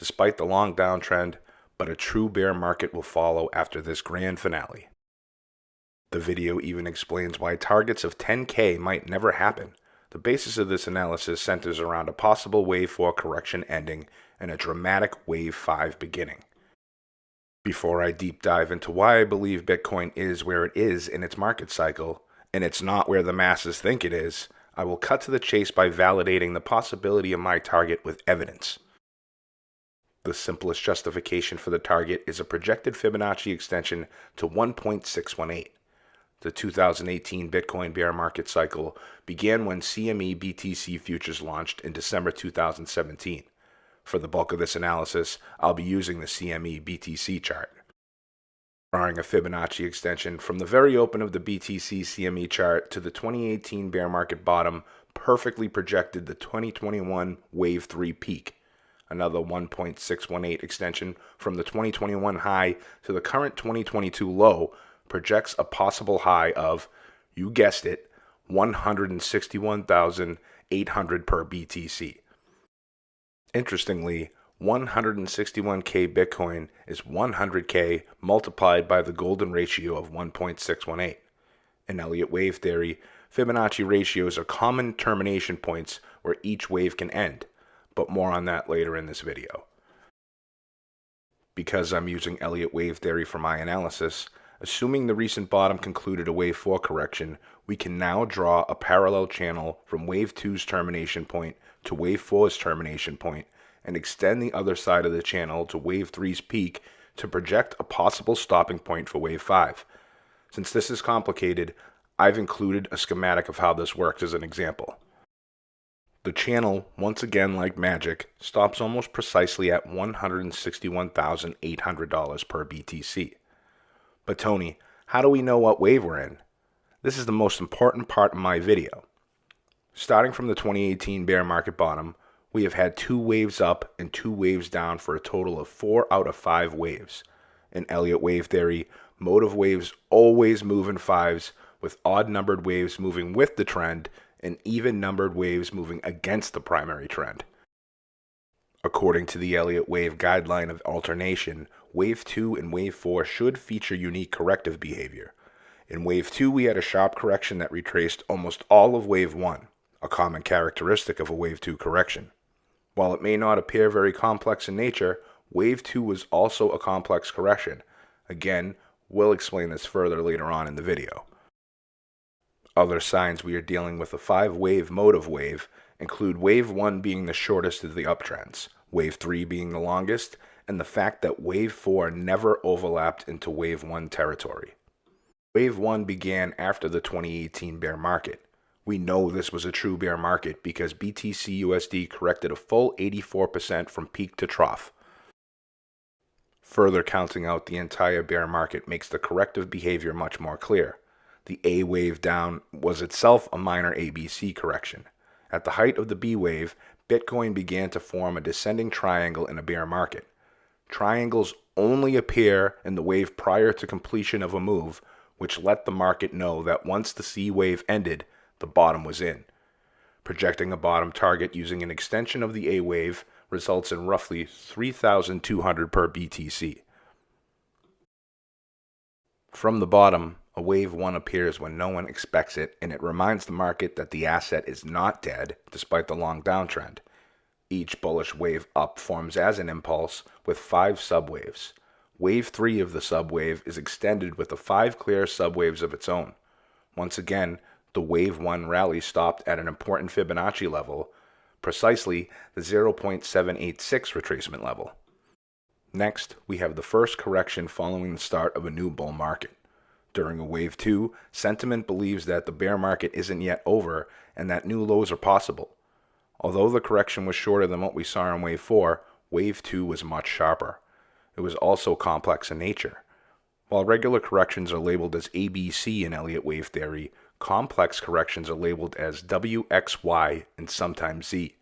despite the long downtrend, but a true bear market will follow after this grand finale. The video even explains why targets of 10K might never happen. The basis of this analysis centers around a possible Wave 4 correction ending and a dramatic Wave 5 beginning. Before I deep dive into why I believe Bitcoin is where it is in its market cycle, and it's not where the masses think it is, I will cut to the chase by validating the possibility of my target with evidence. The simplest justification for the target is a projected Fibonacci extension to 1.618. The 2018 Bitcoin bear market cycle began when CME BTC futures launched in December 2017. For the bulk of this analysis, I'll be using the CME BTC chart. Drawing a Fibonacci extension from the very open of the BTC CME chart to the 2018 bear market bottom perfectly projected the 2021 Wave 3 peak. Another 1.618 extension from the 2021 high to the current 2022 low projects a possible high of, you guessed it, 161,800 per BTC. Interestingly, 161K Bitcoin is 100K multiplied by the golden ratio of 1.618. In Elliott wave theory, Fibonacci ratios are common termination points where each wave can end, but more on that later in this video. Because I'm using Elliott wave theory for my analysis, assuming the recent bottom concluded a Wave 4 correction, we can now draw a parallel channel from Wave 2's termination point to Wave 4's termination point and extend the other side of the channel to Wave 3's peak to project a possible stopping point for Wave 5. Since this is complicated, I've included a schematic of how this works as an example. The channel, once again like magic, stops almost precisely at $161,800 per BTC. But Tony, how do we know what wave we're in? This is the most important part of my video. Starting from the 2018 bear market bottom, we have had 2 waves up and 2 waves down for a total of 4 out of 5 waves. In Elliott wave theory, motive waves always move in fives, with odd-numbered waves moving with the trend and even-numbered waves moving against the primary trend. According to the Elliott wave guideline of alternation, Wave 2 and Wave 4 should feature unique corrective behavior. In Wave 2, we had a sharp correction that retraced almost all of Wave 1, a common characteristic of a Wave 2 correction. While it may not appear very complex in nature, Wave 2 was also a complex correction. Again, we'll explain this further later on in the video. Other signs we are dealing with a 5-wave motive wave include Wave 1 being the shortest of the uptrends, Wave 3 being the longest, and the fact that Wave 4 never overlapped into Wave 1 territory. Wave 1 began after the 2018 bear market. We know this was a true bear market because BTC USD corrected a full 84% from peak to trough. Further counting out the entire bear market makes the corrective behavior much more clear. The A wave down was itself a minor ABC correction. At the height of the B wave, Bitcoin began to form a descending triangle in a bear market. Triangles only appear in the wave prior to completion of a move, which let the market know that once the C wave ended, the bottom was in. Projecting a bottom target using an extension of the A wave results in roughly 3,200 per BTC. From the bottom, a Wave 1 appears when no one expects it, and it reminds the market that the asset is not dead despite the long downtrend. Each bullish wave up forms as an impulse with 5 subwaves. Wave 3 of the subwave is extended with the 5 clear subwaves of its own. Once again, the Wave 1 rally stopped at an important Fibonacci level, precisely the 0.786 retracement level. Next, we have the first correction following the start of a new bull market. During a Wave 2, sentiment believes that the bear market isn't yet over and that new lows are possible. Although the correction was shorter than what we saw in Wave 4, Wave 2 was much sharper. It was also complex in nature. While regular corrections are labeled as ABC in Elliott wave theory, complex corrections are labeled as WXY and sometimes Z.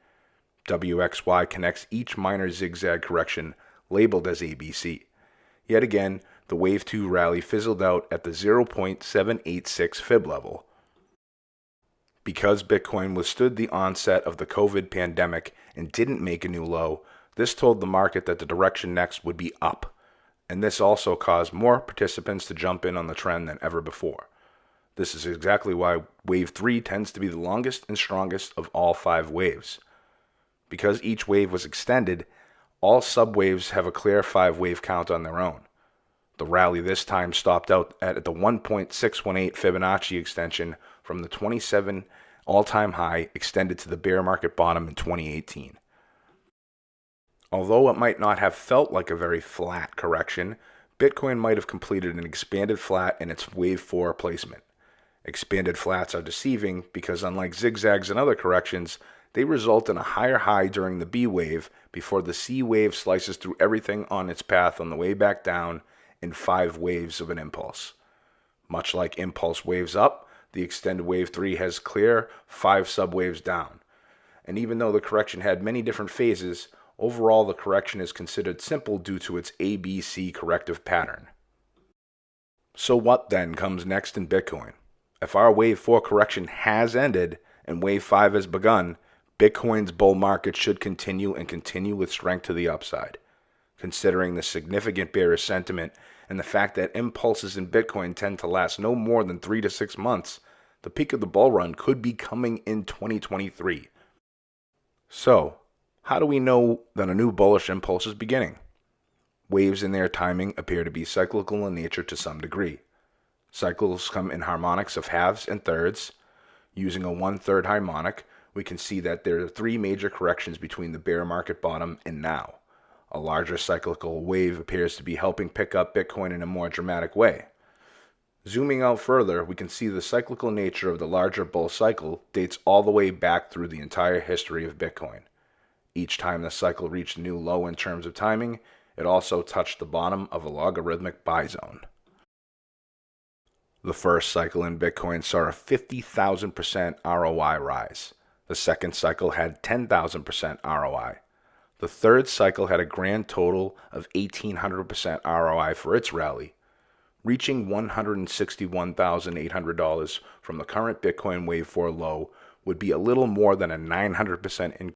WXY connects each minor zigzag correction labeled as ABC. Yet again, the Wave 2 rally fizzled out at the 0.786 fib level. Because Bitcoin withstood the onset of the COVID pandemic and didn't make a new low, This told the market that the direction next would be up, and this also caused more participants to jump in on the trend than ever before. This is exactly why wave 3 tends to be the longest and strongest of all 5 waves. Because each wave was extended, all subwaves have a clear 5-wave count on their own. The rally this time stopped out at the 1.618 Fibonacci extension from the 27 all-time high extended to the bear market bottom in 2018. Although it might not have felt like a very flat correction, Bitcoin might have completed an expanded flat in its wave 4 placement. Expanded flats are deceiving because unlike zigzags and other corrections, they result in a higher high during the B wave before the C wave slices through everything on its path on the way back down in 5 waves of an impulse. Much like impulse waves up, the extended wave 3 has clear 5 subwaves down. And even though the correction had many different phases, overall the correction is considered simple due to its ABC corrective pattern. So what then comes next in Bitcoin? If our wave 4 correction has ended and wave 5 has begun, Bitcoin's bull market should continue and continue with strength to the upside. Considering the significant bearish sentiment and the fact that impulses in Bitcoin tend to last no more than 3 to 6 months, the peak of the bull run could be coming in 2023. So, how do we know that a new bullish impulse is beginning? Waves and their timing appear to be cyclical in nature to some degree. Cycles come in harmonics of halves and thirds. Using a 1/3 harmonic, we can see that there are 3 major corrections between the bear market bottom and now. A larger cyclical wave appears to be helping pick up Bitcoin in a more dramatic way. Zooming out further, we can see the cyclical nature of the larger bull cycle dates all the way back through the entire history of Bitcoin. Each time the cycle reached a new low in terms of timing, it also touched the bottom of a logarithmic buy zone. The first cycle in Bitcoin saw a 50,000% ROI rise. The second cycle had 10,000% ROI. The third cycle had a grand total of 1,800% ROI for its rally, reaching $161,800 from the current Bitcoin wave 4 low would be a little more than a 900% increase